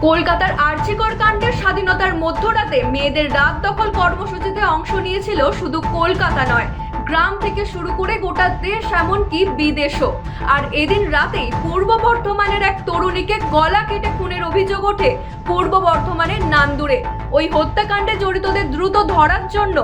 কলকাতার আরজিকর কাণ্ডের স্বাধীনতার মধ্যরাতে মেয়েদের রাত দখল কর্মসূচিতে অংশ নিয়েছিল শুধু কলকাতা নয়, গ্রাম থেকে শুরু করে গোটা দেশ, এমনকি বিদেশও। আর এদিন রাতেই পূর্ব বর্ধমানের এক তরুণীকে গলা কেটে খুনের অভিযোগ ওঠে পূর্ব বর্ধমানের নান্দুরে। ওই হত্যাকাণ্ডে জড়িতদের দ্রুত ধরার জন্য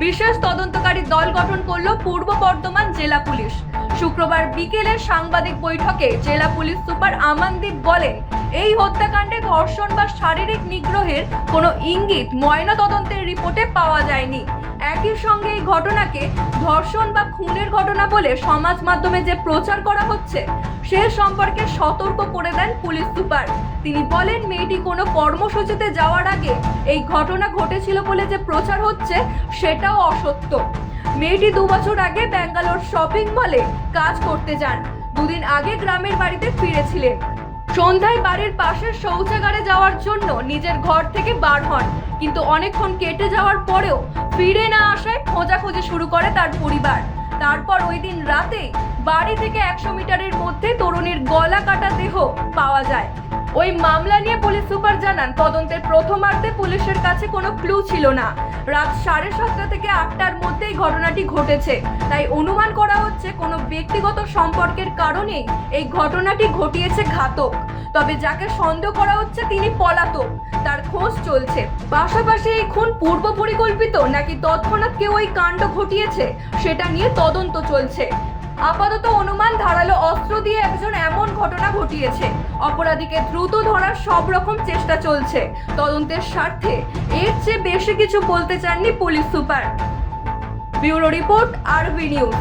বিশেষ তদন্তকারী দল গঠন করল পূর্ব বর্ধমান জেলা পুলিশ। শুক্রবার বিকেলে সাংবাদিক বৈঠকে জেলা পুলিশ সুপার আমানদীপ বলেন, এই হত্যাকাণ্ডে ধর্ষণ বা শারীরিক নিগ্রহের কোনো ইঙ্গিত ময়নাতদন্তের রিপোর্টে পাওয়া যায়নি। একই সঙ্গে এই ঘটনাকে ধর্ষণ বা খুনের ঘটনা বলে সমাজ মাধ্যমে যে প্রচার করা হচ্ছে সে সম্পর্কে সতর্ক করে দেন পুলিশ সুপার। তিনি বলেন, মেয়েটি কোনো কর্মসূচিতে যাওয়ার আগে এই ঘটনা ঘটেছিল বলে যে প্রচার হচ্ছে সেটাও অসত্য। মেয়েটি 2 বছর আগে ব্যাঙ্গালোর শপিং মলে কাজ করতে যান। দুদিন আগে গ্রামের বাড়িতে ফিরেছিলেন। সন্ধ্যায় বাড়ির পাশের শৌচাগারে যাওয়ার জন্য নিজের ঘর থেকে বার হন, কিন্তু অনেকক্ষণ কেটে যাওয়ার পরেও ফিরে না আসায় খোঁজাখুঁজি শুরু করে তার পরিবার। তারপর ওই দিন রাতে বাড়ি থেকে 100 মিটারের মধ্যে তরুণীর গলা কাটা দেহ পাওয়া যায়। ওই মামলা নিয়ে পুলিশ সুপার জানান, তদন্তের প্রথমার্ধে পুলিশের কাছে কোনো ক্লু ছিল না। রাত 7:30 থেকে 8টার মধ্যে এই ঘটনাটি ঘটেছে, তাই অনুমান করা হচ্ছে কোনো ব্যক্তিগত সম্পর্কের কারণেই এই ঘটনাটি ঘটিয়েছে ঘাতক। তবে যাকে সন্দেহ করা হচ্ছে তিনি পলাতক, তার খোঁজ চলছে। পাশাপাশি এই খুন পূর্ব পরিকল্পিত নাকি তৎক্ষণাৎ কেউ এই কাণ্ড ঘটিয়েছে সেটা নিয়ে তদন্ত চলছে। আপাতত অনুমান, ধারালো অস্ত্র দিয়ে একজন এমন ঘটনা ঘটিয়েছে। অপরাধীকে দ্রুত ধরার সব রকম চেষ্টা চলছে। তদন্তের স্বার্থে এর চেয়ে বেশি কিছু বলতে চাননি পুলিশ সুপার। ব্যুরো রিপোর্ট, আরবি নিউজ।